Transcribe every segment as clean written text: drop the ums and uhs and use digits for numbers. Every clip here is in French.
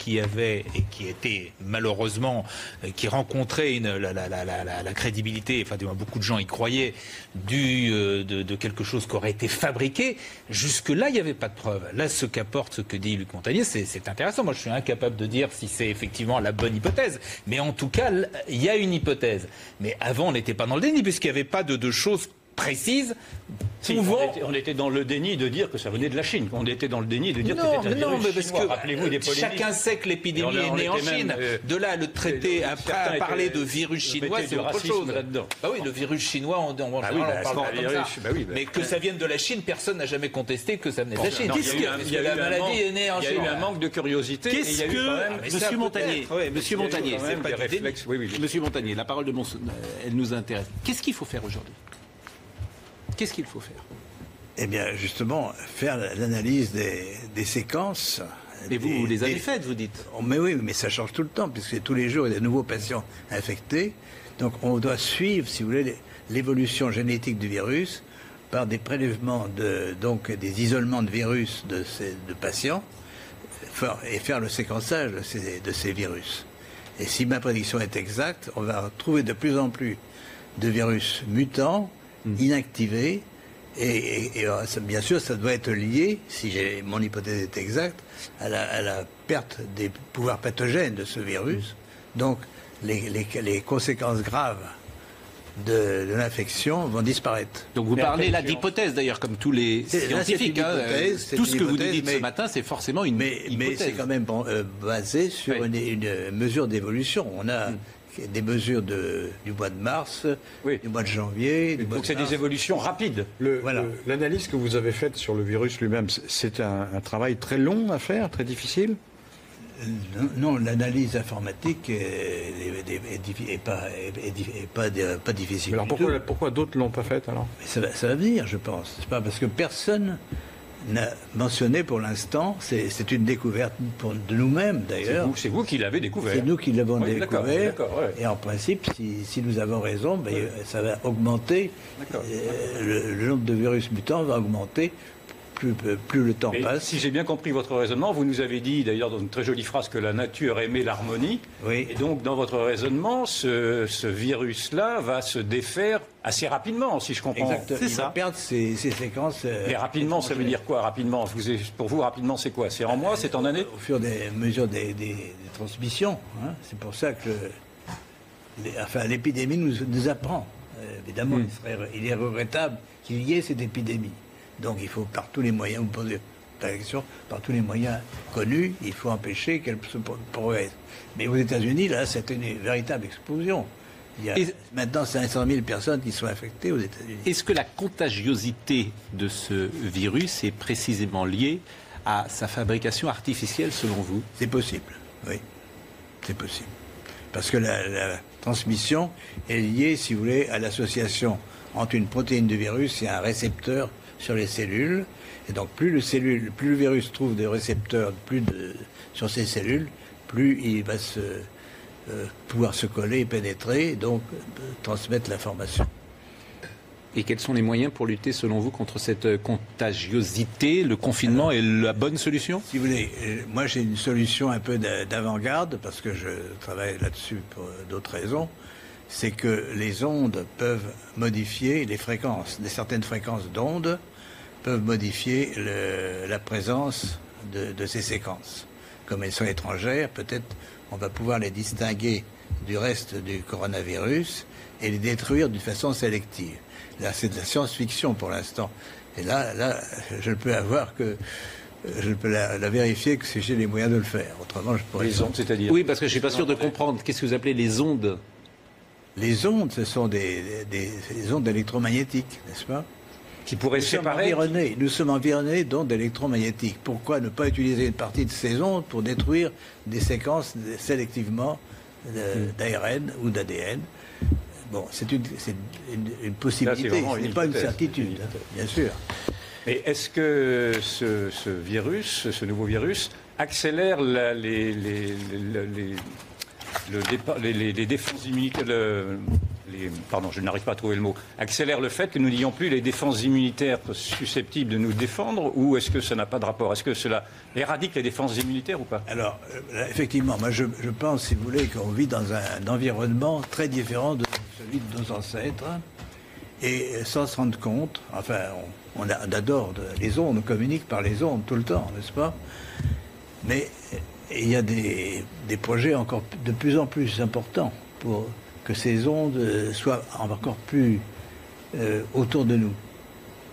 qui avait et qui était malheureusement, qui rencontrait la crédibilité, enfin du moins beaucoup de gens y croyaient, de quelque chose qui aurait été fabriqué, jusque-là il n'y avait pas de preuve. Là ce qu'apporte, ce que dit Luc Montagnier, c'est intéressant. Moi je suis incapable de dire si c'est effectivement la bonne hypothèse, mais en tout cas il y a une hypothèse. Mais avant on n'était pas dans le déni puisqu'il n'y avait pas de choses précises. Si, on était dans le déni de dire que ça venait de la Chine. On était dans le déni de dire que c'était un virus parce chinois. que Rappelez-vous des polémiques. Chacun sait que l'épidémie est née en Chine. De là, le traité, après à parler de virus chinois, c'est autre chose. Bah oui, le virus chinois, on parle pas comme ça. Mais que ça vienne de la Chine, personne n'a jamais contesté que ça venait de la Chine. La maladie est née en Chine. Il y a eu un manque de curiosité. Qu'est-ce que, Monsieur Montagnier, Monsieur Montagnier, la parole de elle nous intéresse. Qu'est-ce qu'il faut faire aujourd'hui ? Qu'est-ce qu'il faut faire ? Eh bien, justement, faire l'analyse des séquences. Mais vous les avez faites, vous dites. Mais oui, mais ça change tout le temps, puisque tous les jours, il y a de nouveaux patients infectés. Donc, on doit suivre, si vous voulez, l'évolution génétique du virus par des prélèvements, donc des isolements de virus de patients, et faire le séquençage de ces virus. Et si ma prédiction est exacte, on va trouver de plus en plus de virus mutants, inactivés, et bien sûr, ça doit être lié, si mon hypothèse est exacte, à la perte des pouvoirs pathogènes de ce virus. Donc, les conséquences graves de l'infection vont disparaître. Donc vous parlez là d'hypothèse, d'ailleurs, comme tous les scientifiques. Tout ce que vous nous dites ce matin, c'est forcément une hypothèse. Mais c'est quand même basé sur une mesure d'évolution. On a des mesures du mois de mars, du mois de janvier. Donc c'est des évolutions rapides. L'analyse que vous avez faite sur le virus lui-même, c'est un travail très long à faire, très difficile ? Non, l'analyse informatique est pas difficile. Mais alors pourquoi d'autres ne l'ont pas faite alors ? Ça va venir, je pense. C'est pas parce que personne n'a mentionné pour l'instant, c'est une découverte de nous-mêmes d'ailleurs. C'est vous qui l'avez découvert. C'est nous qui l'avons découvert. D'accord. Et en principe, si nous avons raison, ça va augmenter. Le nombre de virus mutants va augmenter plus le temps passe. Si j'ai bien compris votre raisonnement, vous nous avez dit d'ailleurs dans une très jolie phrase que la nature aimait l'harmonie. Oui. Et donc dans votre raisonnement, ce virus-là va se défaire assez rapidement, si je comprends. Exactement. Il va perdre ses séquences. Mais rapidement, ça veut dire quoi rapidement ? Pour vous, rapidement, c'est quoi ? C'est en mois, c'est en année ? Au fur et à mesure des transmissions. Hein. C'est pour ça que l'épidémie nous apprend. Évidemment, il est regrettable qu'il y ait cette épidémie. Donc il faut par tous les moyens, vous posez la question, par tous les moyens connus, il faut empêcher qu'elle se progresse. Mais aux États-Unis, là, c'est une véritable explosion. Il y a maintenant 500 000 personnes qui sont infectées aux États-Unis. Est-ce que la contagiosité de ce virus est précisément liée à sa fabrication artificielle, selon vous ? C'est possible, oui. C'est possible. Parce que la transmission est liée, si vous voulez, à l'association entre une protéine de virus et un récepteur sur les cellules. Et donc, plus le virus trouve des récepteurs sur ces cellules, plus il va pouvoir se coller et pénétrer, et donc transmettre l'information. Et quels sont les moyens pour lutter, selon vous, contre cette contagiosité ? Le confinement est la bonne solution ? Si vous voulez, moi j'ai une solution un peu d'avant-garde, parce que je travaille là-dessus pour d'autres raisons. C'est que les ondes peuvent modifier les fréquences. Certaines fréquences d'ondes peuvent modifier la présence de ces séquences. Comme elles sont étrangères, peut-être on va pouvoir les distinguer du reste du coronavirus et les détruire d'une façon sélective. Là, c'est de la science-fiction pour l'instant. Et là, je ne peux la vérifier que si j'ai les moyens de le faire. Autrement, je pourrais... Les ondes, c'est-à-dire ? Oui, parce que je ne suis pas sûr de comprendre. Qu'est-ce que vous appelez les ondes ? Les ondes, ce sont des ondes électromagnétiques, n'est-ce pas ? Qui pourraient séparer... Nous sommes environnés d'ondes électromagnétiques. Pourquoi ne pas utiliser une partie de ces ondes pour détruire des séquences sélectivement d'ARN ou d'ADN ? Bon, c'est une possibilité, ce n'est pas une certitude, bien sûr. Mais est-ce que ce nouveau virus accélère les défenses immunitaires, pardon, je n'arrive pas à trouver le mot, accélère le fait que nous n'ayons plus les défenses immunitaires susceptibles de nous défendre, ou est-ce que ça n'a pas de rapport? Est-ce que cela éradique les défenses immunitaires ou pas? Alors, effectivement, moi je pense, si vous voulez, qu'on vit dans un environnement très différent de celui de nos ancêtres, et sans se rendre compte, enfin, on adore les ondes, on communique par les ondes tout le temps, n'est-ce pas? Mais il y a des projets encore de plus en plus importants pour que ces ondes soient encore plus autour de nous.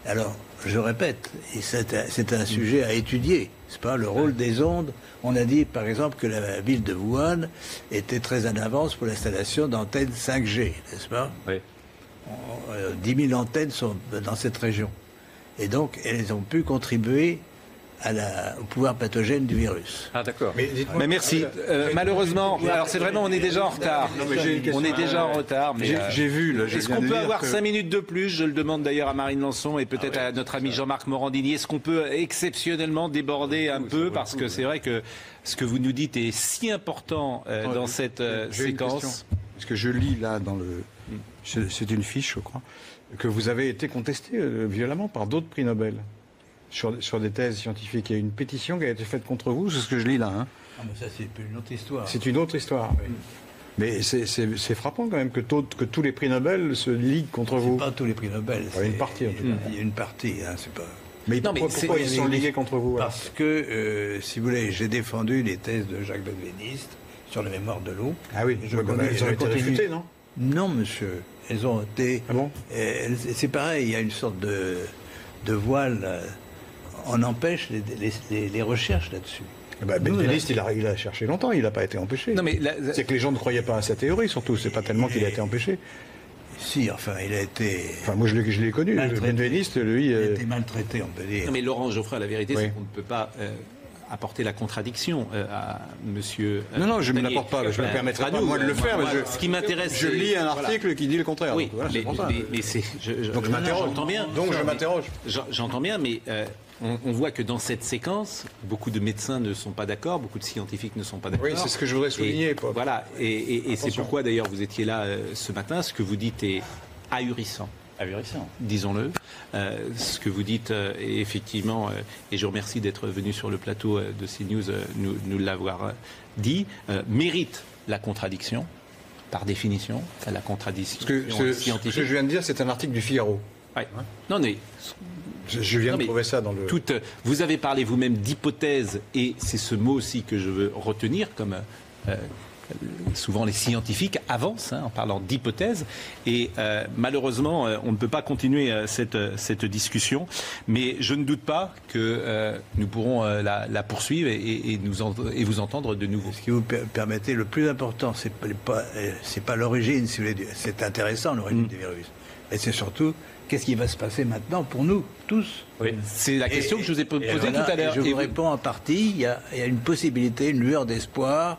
Alors, je répète, et c'est un sujet à étudier, c'est pas le rôle des ondes. On a dit, par exemple, que la ville de Wuhan était très en avance pour l'installation d'antennes 5G, n'est-ce pas? Oui. 10 000 antennes sont dans cette région. Et donc, elles ont pu contribuer au pouvoir pathogène du virus. Ah d'accord. Mais merci. Malheureusement, alors c'est vraiment, on est déjà en retard. On est déjà en retard. Mais J'ai vu. Là, est-ce qu'on peut avoir 5 minutes de plus? Je le demande d'ailleurs à Marine Lançon et peut-être à notre ami Jean-Marc Morandini. Est-ce qu'on peut exceptionnellement déborder un peu? Parce que c'est vrai que ce que vous nous dites est si important dans cette séquence. Parce que je lis là dans le... C'est une fiche, je crois, que vous avez été contesté violemment par d'autres prix Nobel sur des thèses scientifiques. Il y a une pétition qui a été faite contre vous, c'est ce que je lis là. Hein. Ah, mais ça, c'est une autre histoire. C'est une autre histoire. Oui. Mais c'est frappant quand même que tous les prix Nobel se liguent contre vous. Pas tous les prix Nobel. Il y a une partie, en tout cas. Il y a une partie, hein, c'est pas... Mais pourquoi ils sont ligués contre vous? Parce que, si vous voulez, j'ai défendu les thèses de Jacques Benveniste sur la mémoire de l'eau. Ah oui, elles ont été réfutées, non? Non, monsieur. Elles ont été... Ah bon? C'est pareil, il y a une sorte de voile. On empêche les recherches là-dessus. Benveniste, il a cherché longtemps, il n'a pas été empêché. Non, mais c'est que les gens ne croyaient pas à sa théorie, surtout. C'est pas tellement qu'il a été empêché. Si, enfin, il a été... Enfin, moi, je l'ai connu. Benveniste, lui... Il a été maltraité, on peut dire. Non, mais Laurent Geoffroy, la vérité, c'est qu'on ne peut pas... apporter la contradiction à monsieur... non, je ne me l'apporte pas, je ne me permettrai pas moi de le faire. Ce qui m'intéresse, je lis un article qui dit le contraire. Oui, donc, voilà, mais c'est... Donc je m'interroge. J'entends bien. Donc je m'interroge. J'entends bien, mais on voit que dans cette séquence, beaucoup de médecins ne sont pas d'accord, beaucoup de scientifiques ne sont pas d'accord. Oui, c'est ce que je voudrais souligner. Voilà, et c'est pourquoi d'ailleurs vous étiez là ce matin. Ce que vous dites est ahurissant. Disons-le. Ce que vous dites est effectivement, et je vous remercie d'être venu sur le plateau de CNews, nous l'avoir dit, mérite la contradiction, par définition, la contradiction scientifique. Ce que je viens de dire, c'est un article du Figaro. Ouais. Non, mais... Je viens de trouver ça dans le... Vous avez parlé vous-même d'hypothèse, et c'est ce mot aussi que je veux retenir comme... souvent les scientifiques avancent en parlant d'hypothèses et malheureusement on ne peut pas continuer cette discussion, mais je ne doute pas que nous pourrons la poursuivre et vous entendre de nouveau. Ce qui vous permettez, le plus important, c'est pas l'origine, si vous voulez, c'est intéressant l'origine du virus, mais c'est surtout qu'est-ce qui va se passer maintenant pour nous tous. Oui. C'est la question que je vous ai posée tout à l'heure. Je vous réponds en partie, il y a une possibilité, une lueur d'espoir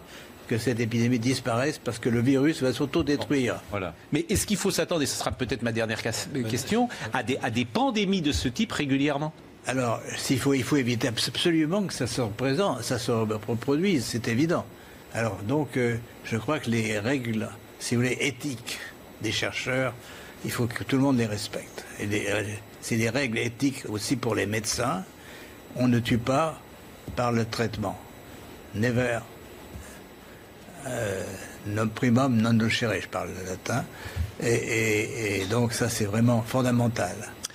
que cette épidémie disparaisse parce que le virus va s'auto-détruire. Voilà. Mais est-ce qu'il faut s'attendre, et ce sera peut-être ma dernière question, à des pandémies de ce type régulièrement? Alors, il faut éviter absolument que ça se reproduise, c'est évident. Alors, donc, je crois que les règles, si vous voulez, éthiques des chercheurs, il faut que tout le monde les respecte. Et c'est des règles éthiques aussi pour les médecins. On ne tue pas par le traitement. Never. Non primum non nocere, je parle le latin, et donc ça c'est vraiment fondamental.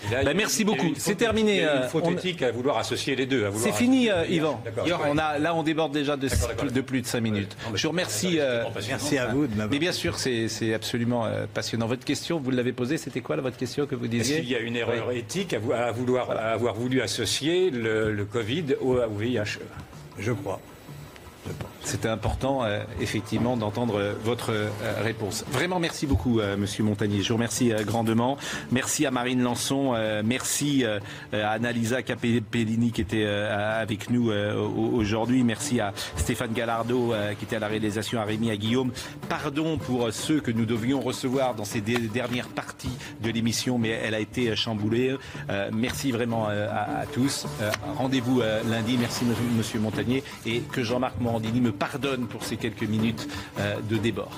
Là, merci beaucoup. C'est terminé. Il y a une faute éthique à vouloir associer les deux. C'est fini, Yvan. On déborde déjà de plus de 5 minutes. Je vous remercie. Merci à vous de m'avoir. Mais bien sûr, c'est absolument passionnant. Votre question, vous l'avez posée. C'était quoi votre question que vous disiez? Est-ce qu'il y a une erreur éthique à avoir voulu associer le Covid au VIH? Je crois. C'était important, effectivement, d'entendre votre réponse. Vraiment, merci beaucoup, Monsieur Montagnier. Je vous remercie grandement. Merci à Marine Lançon. Merci à Annalisa Capellini qui était avec nous aujourd'hui. Merci à Stéphane Gallardo qui était à la réalisation, à Rémi, à Guillaume. Pardon pour ceux que nous devions recevoir dans ces dernières parties de l'émission, mais elle a été chamboulée. Merci vraiment à tous. Rendez-vous lundi. Merci, Monsieur Montagnier. Et que Jean-Marc Morandini me pardonne pour ces quelques minutes de débord.